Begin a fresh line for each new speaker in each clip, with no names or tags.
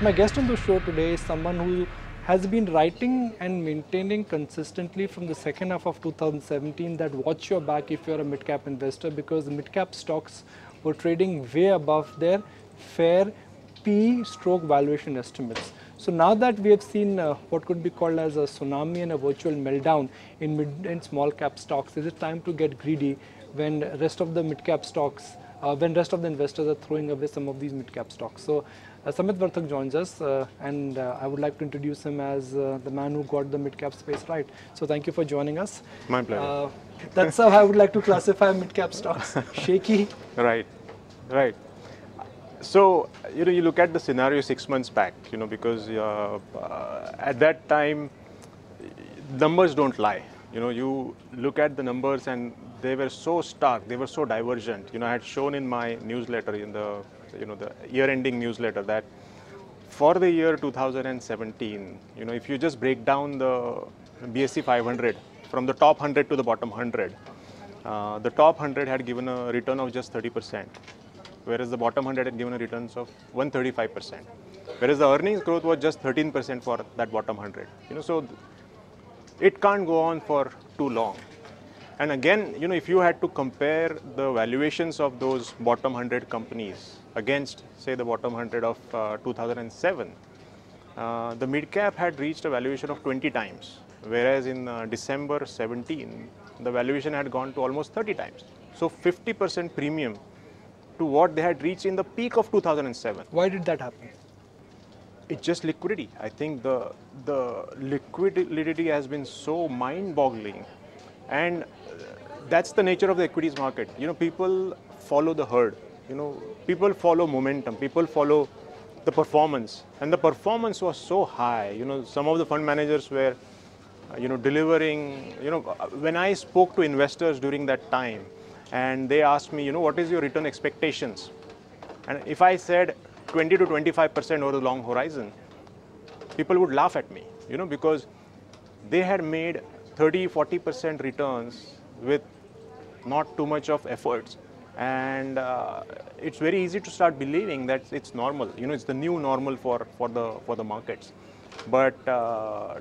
My guest on the show today is someone who has been writing and maintaining consistently from the second half of 2017 that watch your back if you're a mid-cap investor, because the mid-cap stocks were trading way above their fair P stroke valuation estimates. So now that we have seen what could be called as a tsunami and a virtual meltdown in mid and small cap stocks, is it time to get greedy when rest of the mid-cap stocks, when rest of the investors are throwing away some of these mid-cap stocks? So Samit Vartak joins us, and I would like to introduce him as the man who got the mid-cap space right. So thank you for joining us.
My pleasure.
That's how I would like to classify mid-cap stocks. Shaky.
Right. So, you look at the scenario 6 months back, because at that time, numbers don't lie. You look at the numbers and they were so stark, they were so divergent. I had shown in my newsletter, in the year-ending newsletter, that for the year 2017, if you just break down the BSE 500 from the top 100 to the bottom 100, the top 100 had given a return of just 30%, whereas the bottom 100 had given a returns of 135%, whereas the earnings growth was just 13% for that bottom 100. So it can't go on for too long. And again, if you had to compare the valuations of those bottom 100 companies against, say, the bottom 100 of 2007, the mid-cap had reached a valuation of 20 times, whereas in December 17, the valuation had gone to almost 30 times. So 50% premium to what they had reached in the peak of 2007.
Why did that happen?
It's just liquidity. I think the liquidity has been so mind-boggling, and that's the nature of the equities market. People follow the herd. People follow momentum. People follow the performance, and the performance was so high. Some of the fund managers were, delivering. When I spoke to investors during that time, and they asked me, what is your return expectations? And if I said 20 to 25% over the long horizon, people would laugh at me, because they had made 30-40% returns with not too much of efforts. And it's very easy to start believing that it's normal. It's the new normal for the markets. But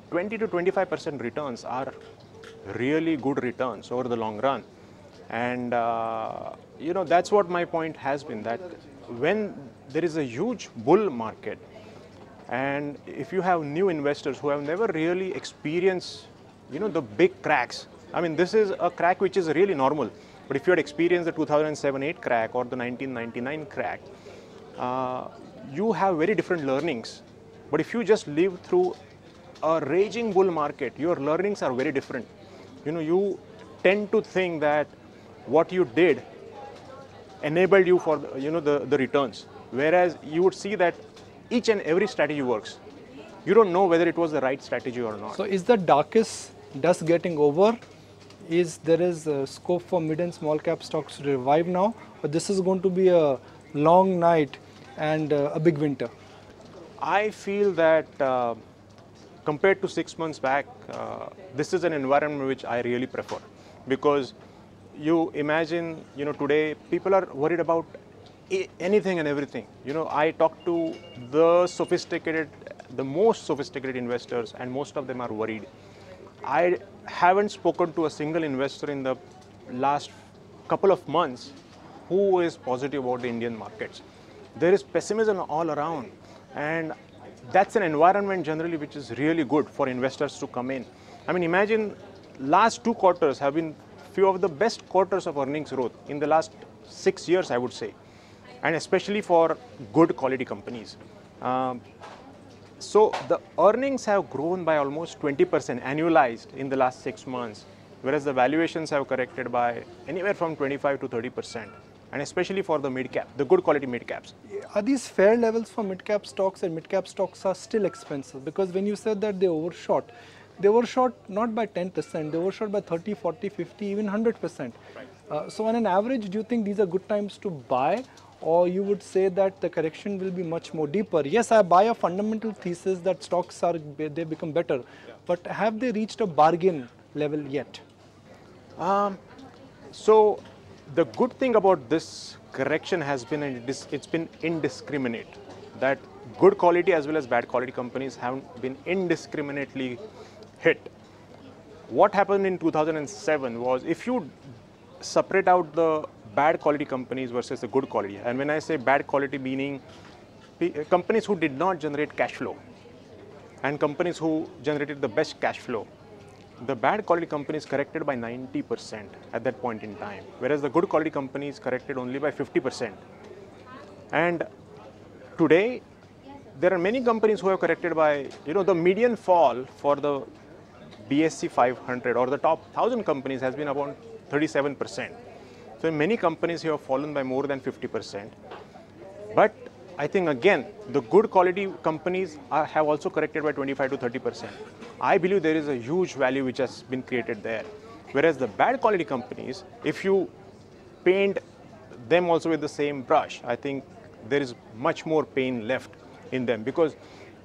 20 to 25% returns are really good returns over the long run. And that's what my point has been, that when there is a huge bull market, and if you have new investors who have never really experienced, the big cracks. I mean, this is a crack which is really normal. But if you had experienced the 2007-8 crack or the 1999 crack, you have very different learnings. But if you just live through a raging bull market, your learnings are very different. You tend to think that what you did enabled you for the returns, whereas you would see that each and every strategy works. You don't know whether it was the right strategy or not.
So is the darkest dust getting over? There is a scope for mid and small cap stocks to revive now, but this is going to be a long night and a big winter?
I feel that compared to 6 months back, this is an environment which I really prefer, because you imagine, today people are worried about anything and everything. I talk to the most sophisticated investors, and most of them are worried. I haven't spoken to a single investor in the last couple of months who is positive about the Indian markets. There is pessimism all around, and that's an environment generally which is really good for investors to come in. I mean, imagine last 2 quarters have been few of the best quarters of earnings growth in the last 6 years, I would say, and especially for good quality companies. So the earnings have grown by almost 20% annualized in the last 6 months, whereas the valuations have corrected by anywhere from 25 to 30%, and especially for the mid-cap, the good quality mid-caps.
Are these fair levels for mid-cap stocks, and mid-cap stocks are still expensive? Because when you said that they overshot not by 10%, they overshot by 30, 40, 50, even 100%. Right. So on an average, do you think these are good times to buy, or you would say that the correction will be much more deeper? Yes, I buy a fundamental thesis that stocks they become better, but have they reached a bargain level yet?
So the good thing about this correction has been it's been indiscriminate, that good quality as well as bad quality companies have been indiscriminately hit. What happened in 2007 was, if you separate out the bad quality companies versus the good quality, and when I say bad quality, meaning companies who did not generate cash flow and companies who generated the best cash flow, the bad quality companies corrected by 90% at that point in time, whereas the good quality companies corrected only by 50%. And today, there are many companies who have corrected by, the median fall for the BSC 500 or the top 1,000 companies has been about 37%. So many companies have fallen by more than 50%. But I think again, the good quality companies have also corrected by 25 to 30%. I believe there is a huge value which has been created there. Whereas the bad quality companies, if you paint them also with the same brush, I think there is much more pain left in them, because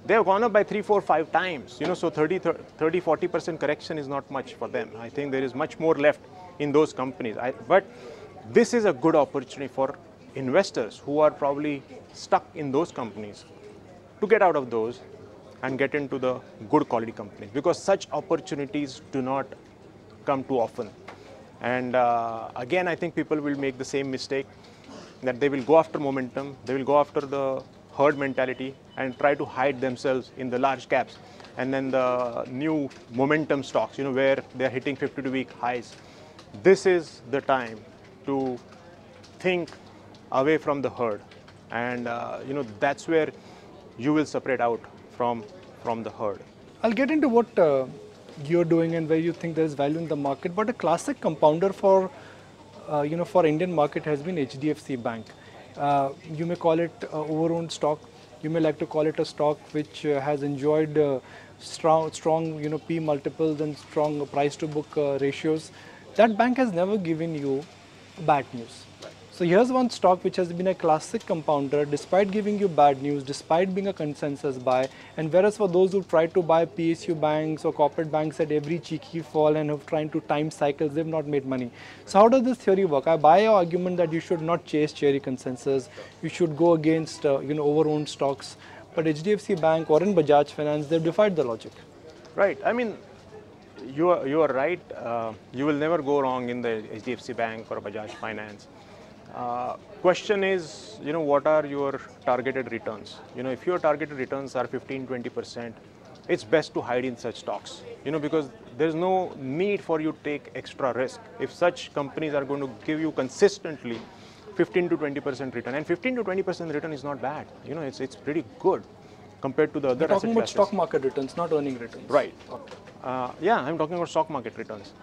they have gone up by 3, 4, 5 times. So 30, 40% correction is not much for them. I think there is much more left in those companies. But this is a good opportunity for investors who are probably stuck in those companies to get out of those and get into the good quality companies, because such opportunities do not come too often. And again, I think people will make the same mistake, that they will go after momentum, they will go after the herd mentality and try to hide themselves in the large caps, and then the new momentum stocks, where they're hitting 52-week highs. This is the time to think away from the herd, and that's where you will separate out from the herd.
I'll get into what you're doing and where you think there's value in the market, but a classic compounder for for Indian market has been HDFC Bank. You may call it overowned stock. You may like to call it a stock which has enjoyed strong P multiples and strong price to book ratios. That bank has never given you bad news. So here's one stock which has been a classic compounder despite giving you bad news, despite being a consensus buy. And whereas for those who try to buy PSU banks or corporate banks at every cheeky fall and have trying to time cycles, they've not made money. So how does this theory work? I buy your argument that you should not chase cherry consensus. You should go against overowned stocks. But HDFC Bank or in Bajaj Finance, they've defied the logic.
Right. I mean, you are right. You will never go wrong in the HDFC Bank or Bajaj Finance. Question is, what are your targeted returns? If your targeted returns are 15-20%, it's best to hide in such stocks. Because there's no need for you to take extra risk. If such companies are going to give you consistently 15 to 20% return, and 15 to 20% return is not bad. It's pretty good compared to the other asset classes.
You're talking about stock market returns, not earning returns.
Right. Yeah, I'm talking about stock market returns.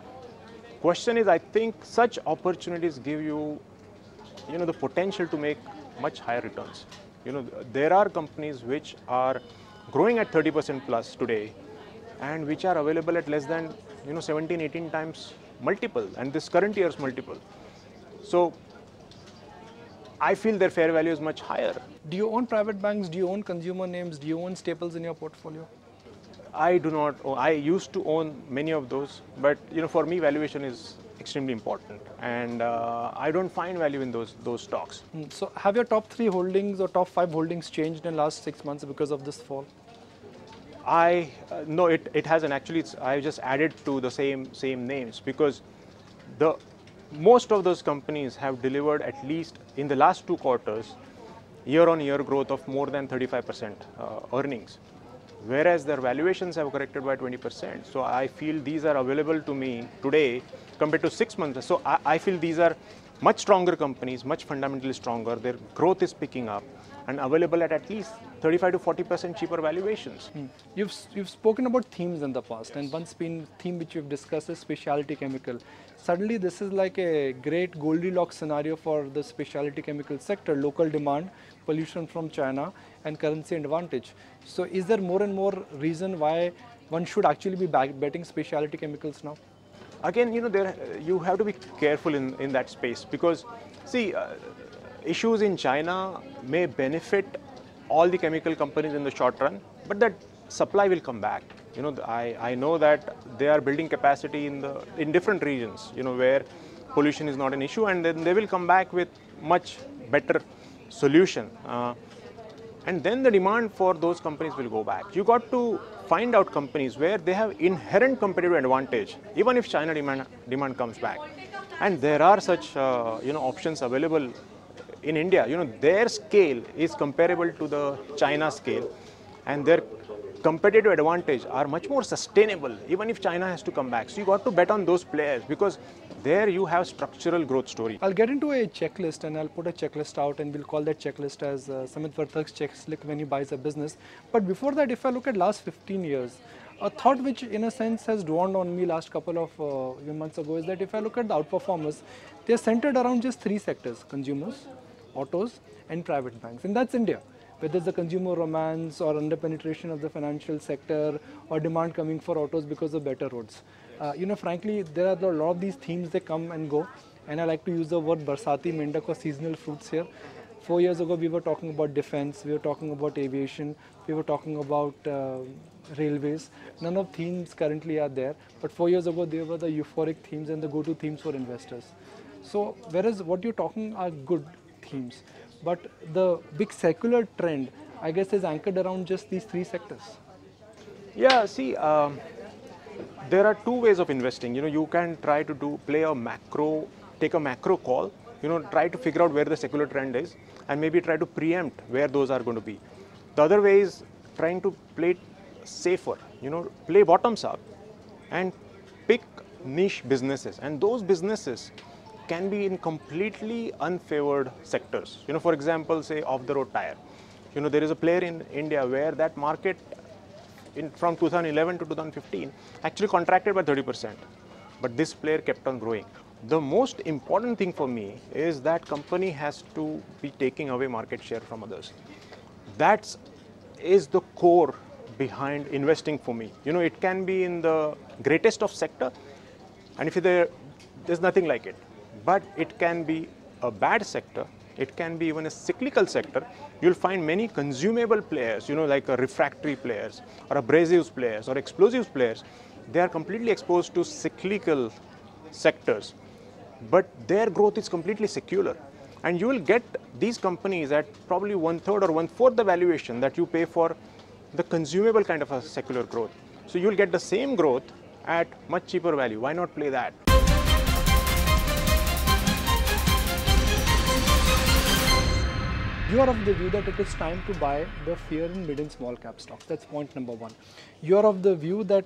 Question is, I think such opportunities give you the potential to make much higher returns. There are companies which are growing at 30% plus today and which are available at less than 17, 18 times multiple, and this current year's multiple. So I feel their fair value is much higher.
Do you own private banks? Do you own consumer names? Do you own staples in your portfolio?
I do not own. I used to own many of those, but for me valuation is extremely important, and I don't find value in those stocks.
So have your top 3 holdings or top 5 holdings changed in the last 6 months because of this fall?
No, it hasn't. Actually, I just added to the same names, because most of those companies have delivered, at least in the last 2 quarters, year-on-year growth of more than 35% earnings, whereas their valuations have corrected by 20%. So I feel these are available to me today compared to 6 months. So I feel these are much stronger companies, much fundamentally stronger. Their growth is picking up and available at least 35 to 40% cheaper valuations.
You've spoken about themes in the past, and one theme which we've discussed is specialty chemical. Suddenly this is like a great Goldilocks scenario for the specialty chemical sector: local demand, pollution from China, and currency advantage. So is there more and more reason why one should actually be betting specialty chemicals now?
Again, you have to be careful in that space, because see, issues in China may benefit all the chemical companies in the short run, but that supply will come back. I know that they are building capacity in different regions, where pollution is not an issue, and then they will come back with much better solution. And then the demand for those companies will go back. You got to find out companies where they have inherent competitive advantage, even if China demand comes back. And there are such options available in India. Their scale is comparable to the China scale, and their competitive advantage are much more sustainable, even if China has to come back. So you got to bet on those players, because there you have structural growth story.
I'll get into a checklist, and I'll put a checklist out, and we'll call that checklist as Samit Vartak's checklist when he buys a business. But before that, if I look at last 15 years, a thought which in a sense has dawned on me last couple of months ago is that if I look at the outperformers, they're centered around just three sectors: consumers, autos, and private banks. And that's India. Whether it's the consumer romance or under-penetration of the financial sector or demand coming for autos because of better roads. Frankly, there are a lot of these themes, they come and go. And I like to use the word barsati mendak or seasonal fruits here. 4 years ago, we were talking about defense, we were talking about aviation, we were talking about railways. None of themes currently are there. But 4 years ago, they were the euphoric themes and the go-to themes for investors. So, whereas what you're talking are good themes. But the big secular trend, I guess, is anchored around just these three sectors.
Yeah, see, there are two ways of investing. You can try to take a macro call, try to figure out where the secular trend is, and maybe try to preempt where those are going to be. The other way is trying to play it safer, play bottoms up and pick niche businesses. And those businesses can be in completely unfavored sectors. For example, say off-the-road tire. There is a player in India where that market from 2011 to 2015 actually contracted by 30%. But this player kept on growing. The most important thing for me is that company has to be taking away market share from others. That is the core behind investing for me. It can be in the greatest of sector, and if there's nothing like it. But it can be a bad sector, it can be even a cyclical sector. You'll find many consumable players, like refractory players or abrasives players or explosives players. They are completely exposed to cyclical sectors, but their growth is completely secular. And you will get these companies at probably 1/3 or 1/4 the valuation that you pay for the consumable kind of a secular growth. So you'll get the same growth at much cheaper value. Why not play that?
You are of the view that it is time to buy the fear in mid and small cap stocks. That's point number one. You are of the view that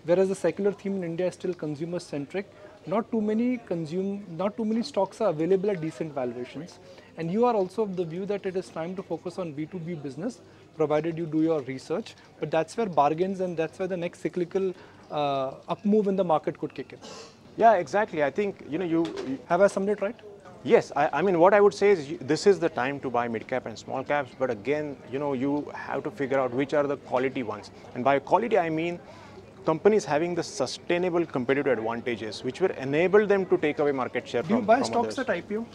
whereas the secular theme in India is still consumer centric, not too many stocks are available at decent valuations. And you are also of the view that it is time to focus on B2B business, provided you do your research. But that's where bargains and that's where the next cyclical up move in the market could kick in.
Yeah, exactly. I think,
Have I summed it right?
Yes, I mean, what I would say is this is the time to buy mid-cap and small caps, but again, you have to figure out which are the quality ones. And by quality, I mean companies having the sustainable competitive advantages, which will enable them to take away market share from others.
Do you buy stocks at IPO?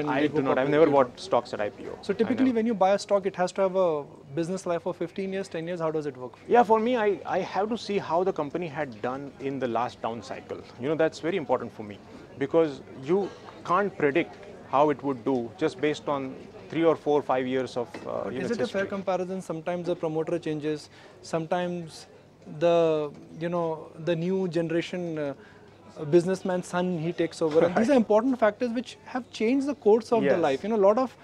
I do not. I've never bought stocks at IPO.
So typically when you buy a stock, it has to have a business life of 15 years, 10 years. How does it work?
Yeah, for me, I have to see how the company had done in the last down cycle. That's very important for me, because you can't predict how it would do just based on 3 or 4 or 5 years of
Is it a fair comparison? Sometimes the promoter changes, sometimes the new generation businessman's son, he takes over. And these are important factors which have changed the course of the life. A lot of,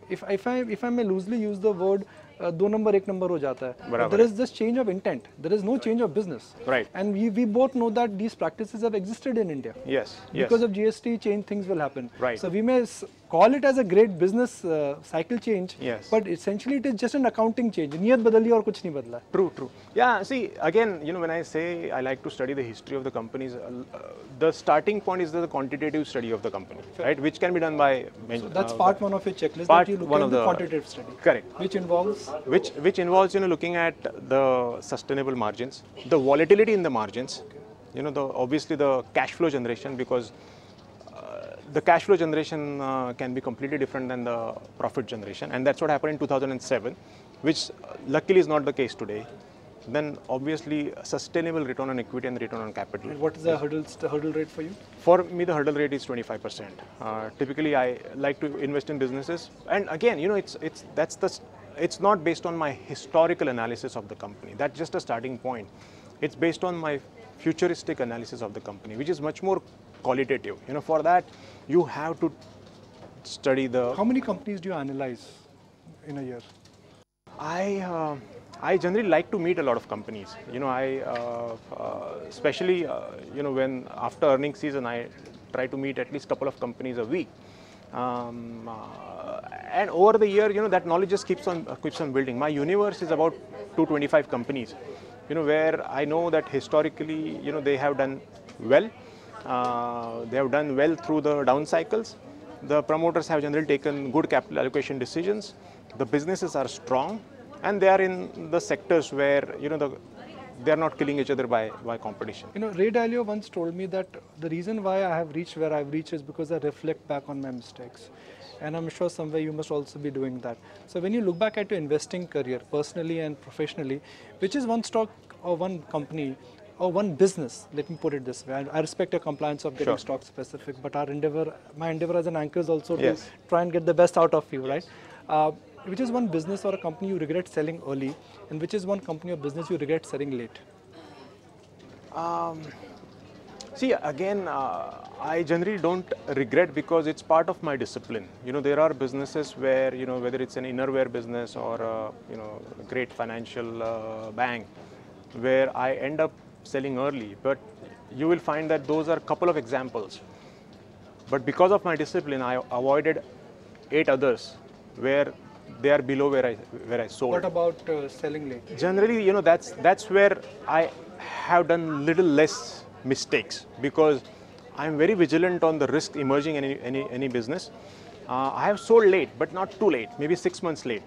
if I may loosely use the word, दो number एक number हो जाता है. There is this change of intent. There is no change of business.
Right.
And we both know that these practices have existed in India.
Yes.
Because of GST, change things will happen.
Right.
So we may call it as a great business cycle change.
Yes.
But essentially it is just an accounting change. नियत बदली और कुछ नहीं बदला.
True. Yeah. See, again, when I say I like to study the history of the companies, the starting point is the quantitative study of the company, right? Which can be done by.
So that's part one of your checklist.
Part
that you look
one
at
of
the
the
quantitative study.
Correct.
Which involves.
Which involves looking at the sustainable margins, the volatility in the margins, obviously the cash flow generation, because the cash flow generation can be completely different than the profit generation, and that's what happened in 2007, which luckily is not the case today. Then obviously sustainable return on equity and return on capital.
And what is the hurdle rate for you?
For me, the hurdle rate is 25%. Typically, I like to invest in businesses, and again, that's the it's not based on my historical analysis of the company. That's just a starting point. It's based on my futuristic analysis of the company, which is much more qualitative. For that, you have to study the.
How many companies do you analyze in a year?
I generally like to meet a lot of companies. Especially when after earnings season, I try to meet at least a couple of companies a week. And over the year, that knowledge just keeps on building. My universe is about 225 companies, where I know that historically, they have done well. They have done well through the down cycles. The promoters have generally taken good capital allocation decisions. The businesses are strong, and they are in the sectors where they are not killing each other by competition.
Ray Dalio once told me that the reason why I have reached where I've reached is because I reflect back on my mistakes. And I'm sure somewhere you must also be doing that. So when you look back at your investing career, personally and professionally, which is one stock or one company or one business, let me put it this way. I respect your compliance of getting stock specific, but my endeavor as an anchor is also to try and get the best out of you, right? Which is one business or a company you regret selling early, and which is one company or business you regret selling late?
See, again, I generally don't regret because it's part of my discipline. There are businesses where, whether it's an innerwear business or a great financial bank, where I end up selling early. But you will find that those are a couple of examples. But because of my discipline, I avoided 8 others where they are below where I sold.
What about selling late?
Generally, that's where I have done little less mistakes because I'm very vigilant on the risk emerging in any business. I have sold late, but not too late, maybe 6 months late,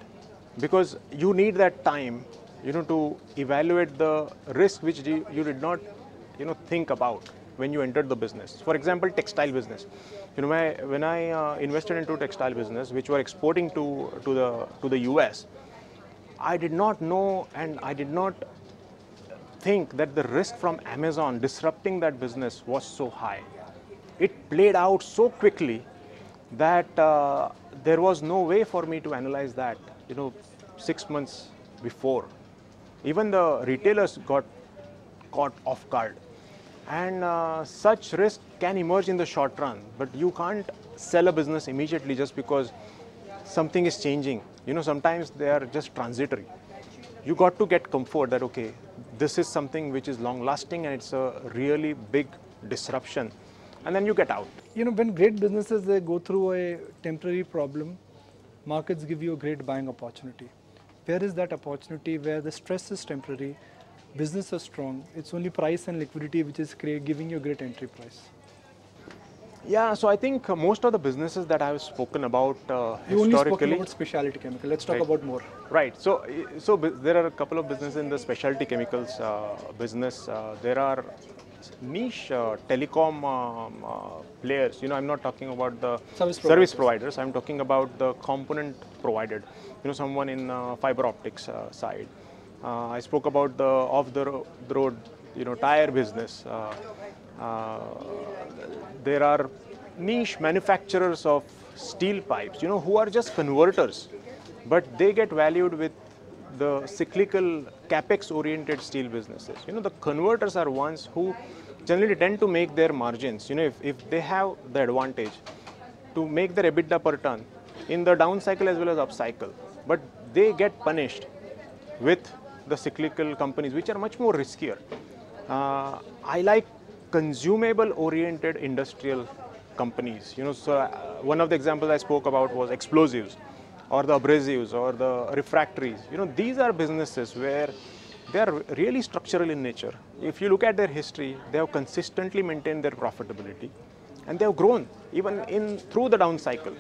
because you need that time, to evaluate the risk which you did not, think about when you entered the business. For example, textile business. When I invested into textile business, which were exporting to the US, I did not know and I did not think that the risk from Amazon disrupting that business was so high. It played out so quickly that there was no way for me to analyze that, 6 months before. Even the retailers got caught off guard. And such risk can emerge in the short run, but you can't sell a business immediately just because something is changing. Sometimes they are just transitory. You got to get comfort that, okay, this is something which is long lasting and it's a really big disruption. And then you get out.
When great businesses, they go through a temporary problem, markets give you a great buying opportunity. Where is that opportunity where the stress is temporary, business is strong, it's only price and liquidity which is giving you a great entry price?
Yeah, so I think most of the businesses that I have spoken about
You only
historically.
spoken about specialty chemical. Let's talk about more.
Right. So there are a couple of businesses in the specialty chemicals business. There are niche telecom players. I'm not talking about the service providers. I'm talking about the component provided. Someone in fiber optics side. I spoke about the off-the-road, tire business. There are niche manufacturers of steel pipes, who are just converters, but they get valued with the cyclical capex-oriented steel businesses. The converters are ones who generally tend to make their margins. If they have the advantage to make their EBITDA per ton in the down cycle as well as up cycle, but they get punished with the cyclical companies, which are much more riskier. I like consumable oriented industrial companies. So one of the examples I spoke about was explosives or the abrasives or the refractories. These are businesses where they are really structural in nature. If you look at their history, they have consistently maintained their profitability and they have grown even through the down cycle.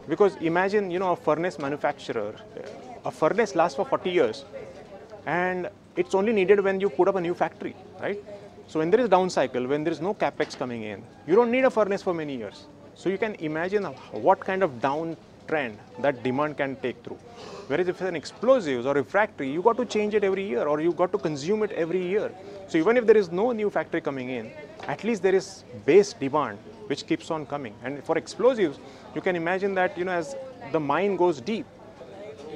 Because imagine, a furnace manufacturer, a furnace lasts for 40 years and it's only needed when you put up a new factory, right? So when there is down cycle, when there is no capex coming in, you don't need a furnace for many years. So you can imagine what kind of down trend that demand can take through. Whereas if it's an explosives or refractory, you got to change it every year or you got to consume it every year. So even if there is no new factory coming in, at least there is base demand which keeps on coming. And for explosives, you can imagine that as the mine goes deep,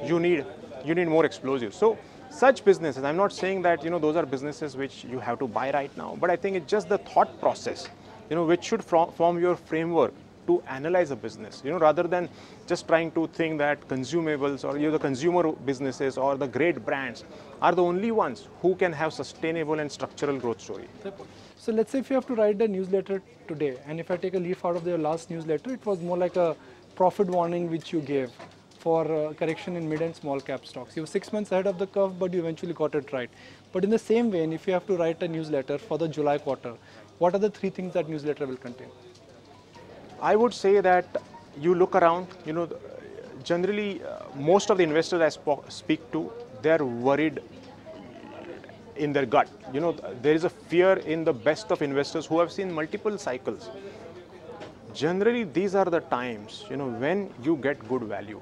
you need you need more explosives. So such businesses, I'm not saying that those are businesses which you have to buy right now, but I think it's just the thought process, which should form your framework to analyze a business, rather than just trying to think that consumables or the consumer businesses or the great brands are the only ones who can have sustainable and structural growth story.
So let's say if you have to write a newsletter today, and if I take a leaf out of your last newsletter, it was more like a profit warning which you gave for correction in mid and small cap stocks. You were 6 months ahead of the curve, but you eventually got it right. But in the same vein, if you have to write a newsletter for the July quarter, what are the 3 things that newsletter will contain?
I would say that you look around, generally most of the investors I speak to, they're worried in their gut. There is a fear in the best of investors who have seen multiple cycles. Generally, these are the times, when you get good value.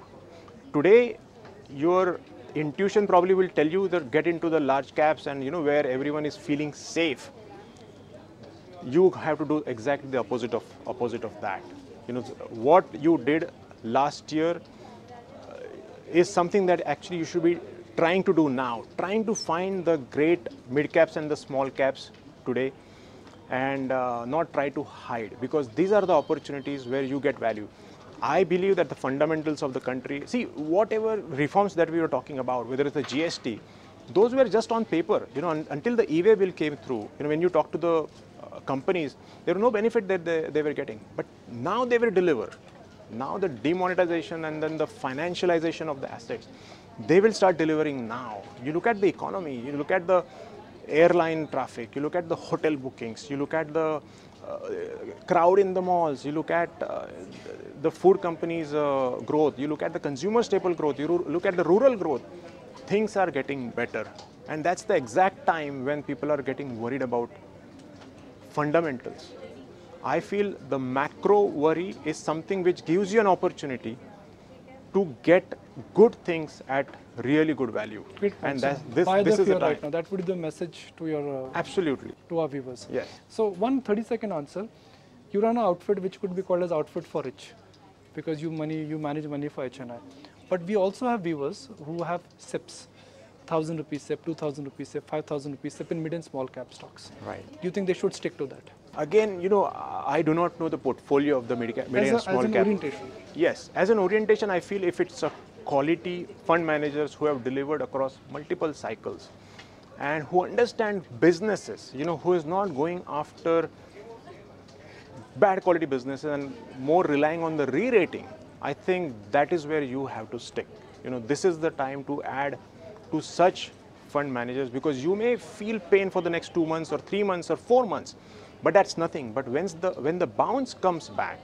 Today, your intuition probably will tell you that get into the large caps and where everyone is feeling safe. You have to do exactly the opposite of that. What you did last year is something that actually you should be trying to do now, trying to find the great mid caps and the small caps today, and not try to hide, because these are the opportunities where you get value. I believe that the fundamentals of the country, see, whatever reforms that we were talking about, whether it's the GST, those were just on paper, until the e-way bill came through. When you talk to the companies, there was no benefit that they were getting, but now they will deliver. Now the demonetization and then the financialization of the assets, they will start delivering now. You look at the economy, you look at the airline traffic, you look at the hotel bookings, you look at the crowd in the malls, you look at the food companies' growth, you look at the consumer staple growth, you look at the rural growth. Things are getting better, and that's the exact time when people are getting worried about fundamentals. I feel the macro worry is something which gives you an opportunity to get good things at really good value.
And this is the right now. That would be the message to your
absolutely
to our viewers.
Yes.
So one 30-second answer. You run an outfit which could be called as outfit for rich, because you manage money for HNI. But we also have viewers who have SIPs, 1,000 rupees SIP, 2,000 rupees SIP, 5,000 rupees SIP in mid and small cap stocks.
Right.
Do you think they should stick to that?
Again, I do not know the portfolio of the mid and small cap.
As an orientation.
Yes, as an orientation, I feel if it's a quality fund managers who have delivered across multiple cycles and who understand businesses, who is not going after bad quality businesses and more relying on the re-rating, I think that is where you have to stick. This is the time to add to such fund managers, because you may feel pain for the next 2 months or 3 months or 4 months, but that's nothing. But when the bounce comes back,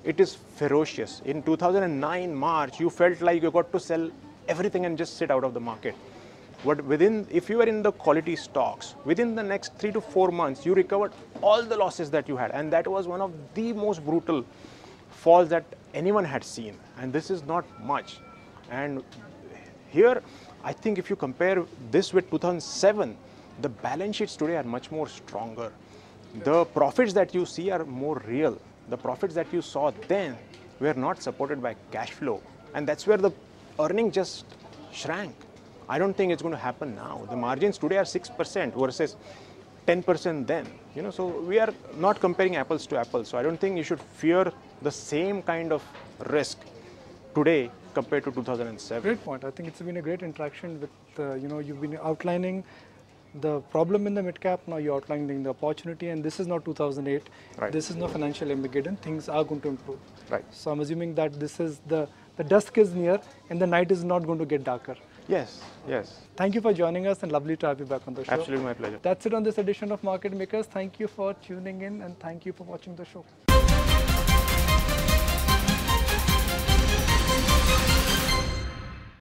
it is ferocious. In 2009 March, you felt like you got to sell everything and just sit out of the market. But if you were in the quality stocks, within the next 3 to 4 months, you recovered all the losses that you had. And that was one of the most brutal falls that anyone had seen. And this is not much. And here, I think if you compare this with 2007, the balance sheets today are much more stronger. The profits that you see are more real. The profits that you saw then were not supported by cash flow. And that's where the earning just shrank. I don't think it's going to happen now. The margins today are 6% versus 10% then. So we are not comparing apples to apples. So I don't think you should fear the same kind of risk today compared to 2007.
Great point. I think it's been a great interaction with, you've been outlining the problem in the mid-cap, now you're outlining the opportunity, and this is not 2008.
Right.
This is not financial Armageddon. Things are going to improve.
Right.
So I'm assuming that this is the dusk is near and the night is not going to get darker.
Yes, yes.
Thank you for joining us, and lovely to have you back on the show.
Absolutely, my pleasure.
That's it on this edition of Market Makers. Thank you for tuning in, and thank you for watching the show.